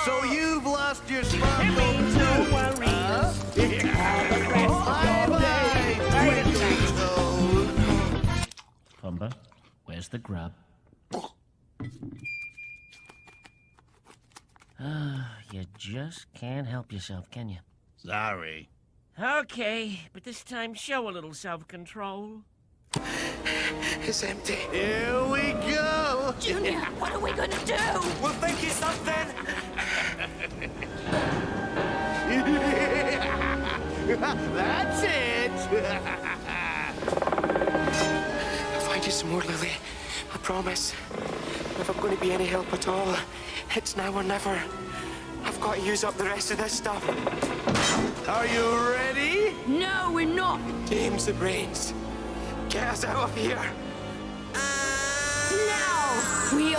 So you've lost your sparkle It means no too, worries. huh? Bye-bye, Twinkle. Pumbaa, where's the grub? You just can't help yourself, can you? Sorry. Okay, but this time show a little self-control. It's empty. Here we go. Junior, what are we gonna do? We'll think of something. That's it. I'll find you some more, Lily. I promise. If I'm going to be any help at all, it's now or never. I've got to use up the rest of this stuff. Are you ready? No, we're not. James the Brains, get us out of here. Now! We